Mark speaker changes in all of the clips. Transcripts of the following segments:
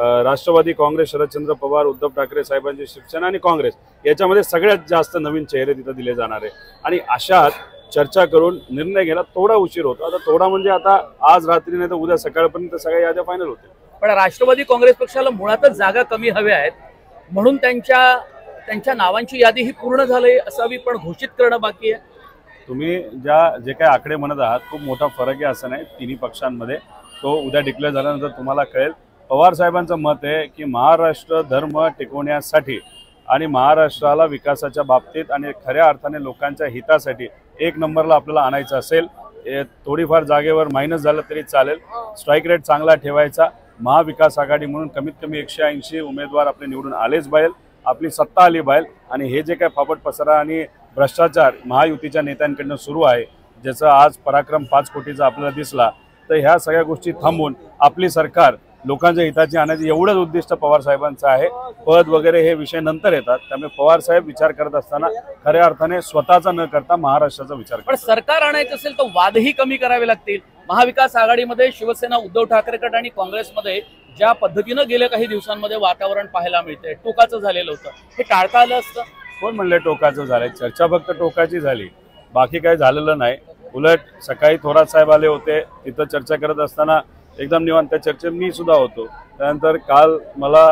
Speaker 1: राष्ट्रवादी काँग्रेस, शरदचंद्र पवार, उद्धव ठाकरे साहेबांची शिवसेना आणि काँग्रेस याच्यामध्ये सगळ्यात जास्त नवीन चेहरे तिथे दिले जाणार आहे आणि अशात चर्चा करून निर्णय घ्यायला थोडा उशीर होतो। आता थोडा म्हणजे आता आज रात्री नाही तर उद्या सकाळपर्यंत सगळ्या याद्या फायनल होतील।
Speaker 2: पण राष्ट्रवादी काँग्रेस पक्षाला मुळातच जागा कमी हव्या आहेत म्हणून त्यांच्या नावांची यादी ही पूर्ण झाली असावी पण घोषित करणं बाकी आहे।
Speaker 1: तुम्ही जे काही आकडे म्हणत आहात खूप मोठा फरक आहे असं नाही तिन्ही पक्षांमध्ये, तो उद्या डिक्लेअर झाल्यानंतर तुम्हाला कळेल। पवार साहेबांचं मत आहे की महाराष्ट्र धर्म टिकवण्यासाठी आणि महाराष्ट्राला विकासाच्या बाबतीत आणि खऱ्या अर्थाने लोकांच्या हितासाठी एक नंबरला आपल्याला आणायचं असेल, थोडीफार जागेवर मायनस झालं तरी चालेल, स्ट्राईक रेट चांगला ठेवायचा, महाविकास आघाडी म्हणून कमीत कमी 180 उमेदवार आपले निवडून आलेच पाहिजे, आपली सत्ता आली पाहिजे आणि हे जे काय फापट पसरा आणि भ्रष्टाचार महायुतीच्या नेत्यांकडून सुरू आहे ज्याचा आज पराक्रम 5 कोटीचा आपल्याला दिसला, तर ह्या सगळ्या गोष्टी थांबवून आपली सरकार लोकांच्या हिताची आणायची एवढंच उद्दिष्ट पवार साहेबांचं आहे। पद वगैरे हे विषय नंतर येतात, त्यामुळे पवार साहेब विचार करत असताना खऱ्या अर्थाने स्वतःचा न करता महाराष्ट्राचा विचार करतात।
Speaker 2: पण सरकार आणायचं असेल तर वादही कमी करावे लागतील। महाविकास आघाडीमध्ये शिवसेना, उद्धव ठाकरे गट आणि काँग्रेसमध्ये ज्या पद्धतीनं गेल्या काही दिवसांमध्ये वातावरण पाहायला मिळते टोकाचं झालेलं होतं, हे टाळता आलं असतं।
Speaker 1: कोण म्हणले टोकाचं झालंय? चर्चा फक्त टोकाची झाली, बाकी काही झालेलं नाही। उलट सकाळी थोरात साहेब आले होते, तिथं चर्चा करत असताना एकदम निवांत त्या चर्चेत मी सुद्धा होतो। त्यानंतर काल मला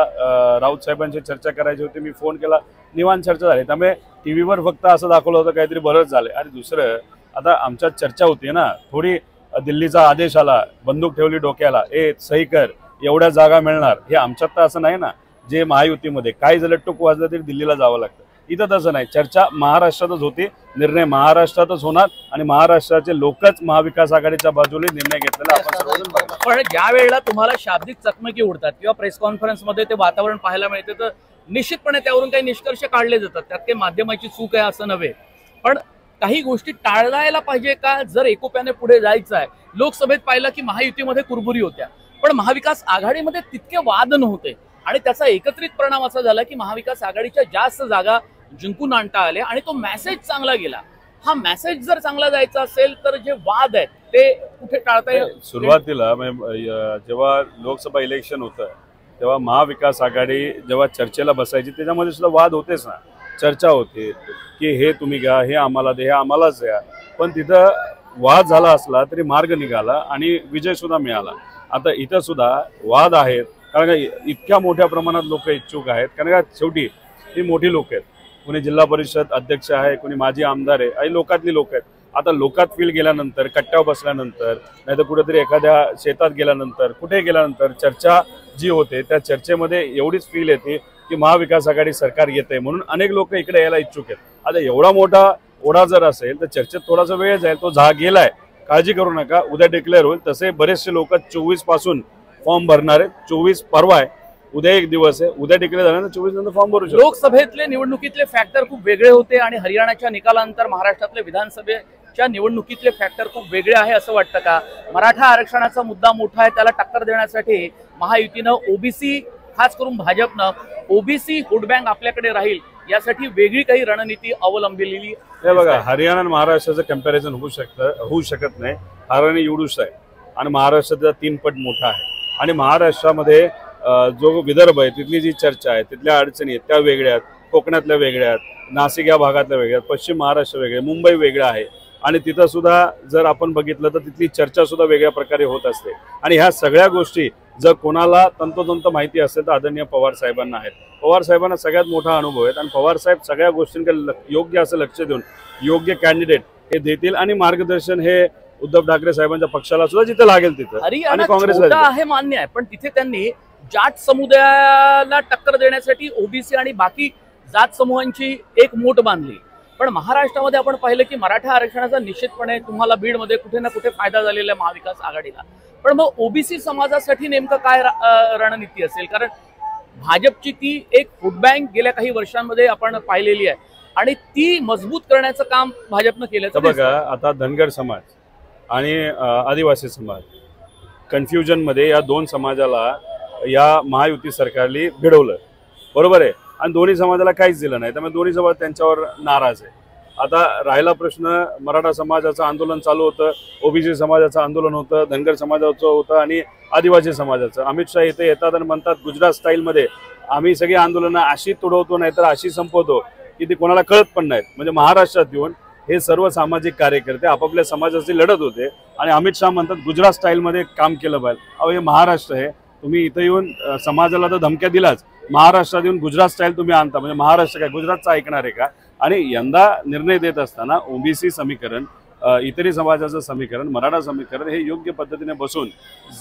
Speaker 1: राऊत साहेबांची चर्चा करायची होती, मी फोन केला, निवांत चर्चा झाली। त्यामुळे टीव्हीवर फक्त असं दाखवलं होतं काहीतरी बरंच झालंय। आणि दुसरं आता आमच्यात चर्चा होती ना, थोडी दिल्लीचा आदेश आला, बंदूक ठेवली डोक्याला, सही कर, एवढ्या जागा मिळणार, हे आमच्यात तर असं नाही ना। जे महायुतीमध्ये काय झालं टूक वाजलं तरी दिल्लीला जावं लागतं, इथं तसं नाही। चर्चा महाराष्ट्रातच होती, निर्णय महाराष्ट्रातच होणार आणि महाराष्ट्राचे लोकच महाविकास आघाडीच्या बाजूने निर्णय घेतलेला आपण सर्वजण बघतो।
Speaker 2: पण ज्या वेळेला तुम्हाला शाब्दिक चकमकी उडतात किंवा प्रेस कॉन्फरन्समध्ये ते वातावरण पाहायला मिळते तर निश्चितपणे त्यावरून काही निष्कर्ष काढले जातात, त्यात काही माध्यमाची चूक आहे असं नव्हे, पण काही गोष्टी टाळायला पाहिजे का? जर एकोप्याने पुढे जायचं आहे, लोकसभेत पाहिलं की महायुतीमध्ये कुरबुरी होत्या पण महाविकास आघाडीमध्ये तितके वाद नव्हते आणि त्याचा एकत्रित परिणाम असा झाला की महाविकास आघाडीच्या जास्त जागा जिंकून आणता आल्या आणि तो मेसेज चांगला गेला। हा मेसेज जर चांगला जायचा असेल तर जे वाद आहेत ते कुठे टाळता येईल?
Speaker 1: सुरुवातीला जेव्हा लोकसभा इलेक्शन होतं तेव्हा महाविकास आघाडी जेव्हा चर्चेला बसायची त्याच्यामध्ये सुद्धा वाद होतेच ना, चर्चा होते की हे तुम्ही घ्या, हे आम्हाला दे, हे आम्हालाच द्या, पण तिथं वाद झाला असला तरी मार्ग निघाला आणि विजय सुद्धा मिळाला। आता इथं सुद्धा वाद आहेत कारण का इतक्या मोठ्या प्रमाणात लोक इच्छुक आहेत, कारण का शेवटी ही मोठी लोक आहेत, कोणी जिल्हा परिषद अध्यक्ष आहे, कोणी माजी आमदार आहे, आणि लोकातली लोक आहेत। आता लोकात फील गेल्यानंतर, कट्ट्यावर बसल्यानंतर, नाहीतर कुठेतरी एखाद्या शेतात गेल्यानंतर, कुठे गेल्यानंतर चर्चा जी होते त्या चर्चेमध्ये एवढीच फील येते की महाविकास आघाडी सरकार येते म्हणून अनेक लोक इकडे यायला इच्छुक आहेत। आता एवढा मोठा ओढा जर असेल तर चर्चेत थोडासा वेळ जाईल, तो गेलाय, काळजी करू नका, उद्या डिक्लेअर होईल। तसे बरेचसे लोक 24 पासून फॉर्म भरणार आहेत, 24 परवा आहे, उद्या एक दिवस आहे, उद्या डिक्लेअर झाल्यानंतर 24 नंतर फॉर्म भरू शकतो।
Speaker 2: लोकसभेतले निवडणुकीतले फॅक्टर खूप वेगळे होते आणि हरियाणाच्या निकालानंतर महाराष्ट्रातले विधानसभेच्या निवडणुकीतले फॅक्टर खूप वेगळे आहे असं वाटतं का? मराठा आरक्षणाचा मुद्दा मोठा आहे, त्याला टक्कर देण्यासाठी महायुतीनं ओबीसी, खास करून भाजपनं ओबीसी वोट बँक आपल्याकडे राहील यासाठी वेगळी काही रणनीती अवलंबलेली
Speaker 1: हे बघा, हरियाणा आणि महाराष्ट्राचं कंपॅरिझन होऊ शकत नाही। हरियाणा एवढूच आहे आणि महाराष्ट्राचा 3 पट मोठा आहे आणि महाराष्ट्रामध्ये जो विदर्भ आहे तिथली जी चर्चा आहे, तिथल्या अडचणी आहेत त्या वेगळ्या आहेत, कोकणातल्या वेगळ्या आहेत, नाशिक या भागातल्या वेगळ्या आहेत, पश्चिम महाराष्ट्र वेगळे, मुंबई वेगळं आहे आणि तिथं सुद्धा जर आपण बघितलं तर तिथली चर्चा सुद्धा वेगळ्या प्रकारे होत असते। आणि ह्या सगळ्या गोष्टी जर कोणाला तंतोतंत माहिती असेल तर आदरणीय पवार साहेबांना आहेत। पवार साहेबांना सगळ्यात मोठा अनुभव आहे आणि पवार साहेब सगळ्या गोष्टींकडे योग्य असं लक्ष देऊन योग्य कॅन्डिडेट हे देतील आणि मार्गदर्शन हे उद्धव ठाकरे साहेबांच्या पक्षाला सुद्धा जिथे लागेल तिथं आणि काँग्रेसला
Speaker 2: आहे, मान्य आहे, पण तिथे त्यांनी जाट समुदायाला टक्कर देण्यासाठी ओबीसी आणि बाकी जात समूहांची एक मोठ बांधली। पण महाराष्ट्रामध्ये आपण पाहिलं की मराठा आरक्षणाचा निश्चितपणे तुम्हाला बीडमध्ये कुठे ना कुठे फायदा झालेला आहे महाविकास आघाडीला, पण मग ओबीसी समाजासाठी नेमकं काय रणनीती असेल? कारण भाजपची ती एक वोट बँक गेल्या काही वर्षांमध्ये आपण पाहिलेली आहे आणि ती मजबूत करण्याचं काम भाजपनं केलं।
Speaker 1: बघा, आता धनगर समाज आणि आदिवासी समाज कन्फ्युजन मध्ये या 2 समाजाला या महायुती सरकारने भिडवलं, बरोबर आहे, आणि दोन्ही समाजाला काहीच दिलं नाही, त्यामुळे दोन्ही समाज त्यांच्यावर नाराज आहे। आता राहिला प्रश्न, मराठा समाजाचं आंदोलन चालू होतं, ओबीसी समाजाचं आंदोलन होतं, धनगर समाजाचं होतं आणि आदिवासी समाजाचं. अमित शहा इथे येतात आणि म्हणतात गुजरात स्टाईलमध्ये आम्ही सगळी आंदोलनं अशी तुडवतो नाही तर अशी संपवतो की ती कोणाला कळत पण नाहीत. म्हणजे महाराष्ट्रात येऊन हे सर्व सामाजिक कार्यकर्ते आपापल्या समाजाची लढत होते आणि अमित शहा म्हणतात गुजरात स्टाईलमध्ये काम केलं पाहिजे. अहो हे महाराष्ट्र आहे, तुम्ही इथं येऊन समाजाला तर धमक्या दिलाच, महाराष्ट्रात येऊन गुजरात स्टाईल तुम्ही आणता, म्हणजे महाराष्ट्र काय गुजरातचं ऐकणार आहे का? आणि यंदा निर्णय देत असताना ओबीसी समीकरण, इतरी समाजाचं समीकरण, मराठा समीकरण हे योग्य पद्धतीने बसून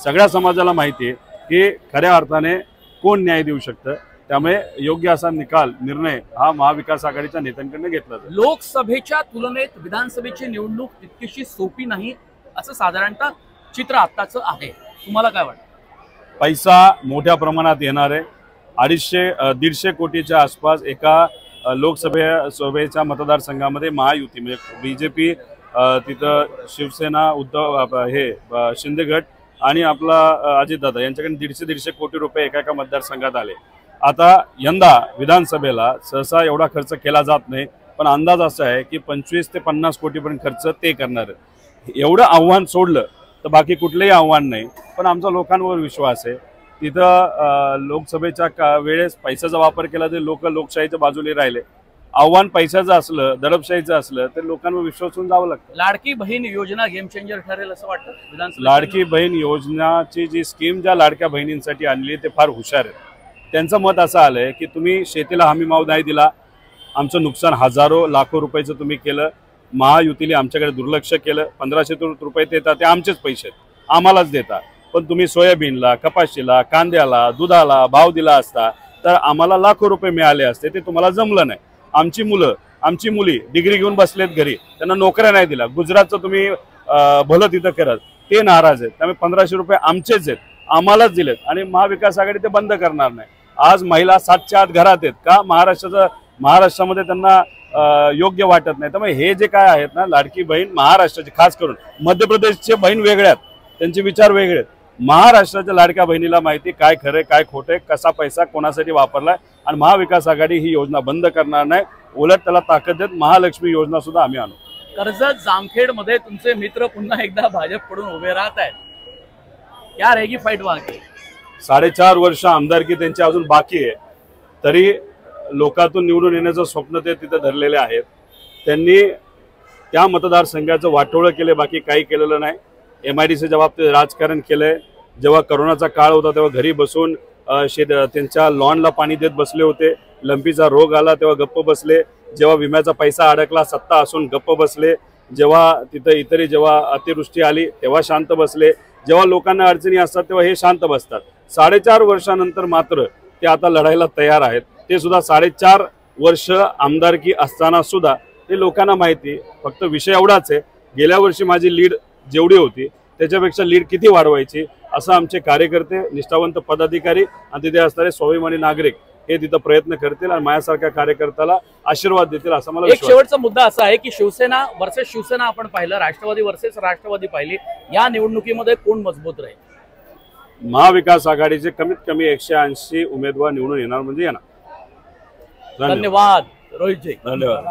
Speaker 1: सगळ्या समाजाला माहिती आहे की खऱ्या अर्थाने कोण न्याय देऊ शकतं. त्यामुळे योग्य असा निर्णय हा महाविकास आघाडीच्या नेत्यांकडून घेतला जातो.
Speaker 2: लोकसभेच्या तुलनेत विधानसभेची निवडणूक तितकीशी सोपी नाही असं साधारणतः चित्र आत्ताचं आहे. तुम्हाला काय वाटतं?
Speaker 1: पैसा मोठ्या प्रमाणात येणार आहे. 150 कोटीच्या आसपास एका लोकसभेच्या मतदारसंघामध्ये महायुती म्हणजे बीजेपी, तिथं शिवसेना, उद्धव हे शिंदे गट आणि आपला अजितदादा यांच्याकडे 150 कोटी रुपये एका मतदारसंघात आले. आता यंदा विधानसभेला सहसा एवढा खर्च केला जात नाही, पण अंदाज असा आहे की 25 ते 50 कोटीपर्यंत खर्च ते करणार आहे. एवढं आव्हान सोडलं तर बाकी कुठलंही आव्हान नाही. पण आमचा लोकांवर विश्वास आहे. तिथं लोकसभेच्या वेळेस पैशाचा वापर केला तर लोक लोकशाहीच्या बाजूने राहिले. आव्हान पैशाचं असलं, दडपशाहीचं असलं तर लोकांवर विश्वासून जावं लागतं.
Speaker 2: लाडकी बहीण योजना गेम चेंजर ठरेल असं वाटतं विधानसभा?
Speaker 1: लाडकी बहीण योजनाची जी स्कीम ज्या लाडक्या बहिणींसाठी आणली ते फार हुशार आहे. त्यांचं मत असं आलंय की तुम्ही शेतीला हमीभाव नाही दिला, आमचं नुकसान हजारो लाखो रुपयाचं तुम्ही केलं, महायुतीने आमच्याकडे दुर्लक्ष केलं, 1500 रुपये देता ते आमचेच पैसे आम्हालाच देता, पण तुम्ही सोयाबीनला, कपाशीला, कांद्याला, दुधाला भाव दिला असता तर आम्हाला लाखो रुपये मिळाले असते. ते तुम्हाला जमलं नाही. आमची मुलं, आमची मुली डिग्री घेऊन बसलेत घरी, त्यांना नोकऱ्या नाही दिला. गुजरातचं तुम्ही भलं तिथं करत, ते नाराज आहेत. त्यामुळे 1500 रुपये आमचेच आहेत, आम्हालाच दिलेत आणि महाविकास आघाडी ते बंद करणार नाही. आज महिला 7च्या आत घरात आहेत का? महाराष्ट्रामध्ये त्यांना योग्य वाटत नाही. त्यामुळे हे जे काय आहेत ना, लाडकी बहीण महाराष्ट्राची, खास करून मध्यप्रदेशचे बहीण वेगळ्यात, त्यांचे विचार वेगळे आहेत. महाराष्ट्राच्या लाडक्या बहिणीला माहिती काय खरंय काय खोटंय, कसा पैसा कोणासाठी वापरलाय, आणि महाविकास आघाडी ही योजना बंद करणार नाही. उलट त्याला ताकद देत महालक्ष्मी योजना सुद्धा आम्ही आणू.
Speaker 2: कर्जत जामखेड मध्ये तुमचे मित्र पुन्हा एकदा भाजपकडून उभे राहत आहेत. क्या रहेगी फाईट वहां की?
Speaker 1: 4.5 वर्ष आमदारकी त्यांची अजून बाकी आहे, तरी लोकातून निवडून येण्याचं स्वप्न ते तिथे धरलेले आहेत. त्यांनी त्या मतदारसंघाचं वाटोळं केलं, बाकी काही केलेलं नाही. MIDCच्या बाबतीत राजकारण केलंय. जेव्हा करोनाचा काळ होता तेव्हा घरी बसून त्यांच्या लॉनला पाणी देत बसले होते. लंपीचा रोग आला तेव्हा गप्प बसले. जेव्हा विम्याचा पैसा अडकला सत्ता असून गप्प बसले. जेव्हा तिथं इतरी जेव्हा अतिवृष्टी आली तेव्हा शांत बसले. जेव्हा लोकांना अडचणी असतात तेव्हा हे शांत बसतात. 4.5 वर्षानंतर मात्र ते आता लढायला तयार आहेत. ते सुद्धा 4.5 वर्ष आमदारकी असताना सुद्धा ते लोकांना माहिती. फक्त विषय एवढाच आहे, गेल्या वर्षी माझी लीड जेवढी होती त्याच्यापेक्षा लीड किती वाढवायची, असं आमचे कार्यकर्ते, निष्ठावंत पदाधिकारी आणि तिथे असणारे स्वाभिमानी नागरिक हे तिथं प्रयत्न करतील आणि माझ्यासारख्या कार्यकर्त्याला आशीर्वाद देतील असं मला
Speaker 2: एक शेवटचा मुद्दा असा आहे की शिवसेना वर्सेस शिवसेना आपण पाहिलं, राष्ट्रवादी वर्सेस राष्ट्रवादी पाहिली. या निवडणुकीमध्ये कोण मजबूत राहील?
Speaker 1: महाविकास आघाडीचे कमीत कमी 180 उमेदवार निवडून येणार म्हणजे येणार.
Speaker 2: धन्यवाद रोहितजी.
Speaker 1: धन्यवाद.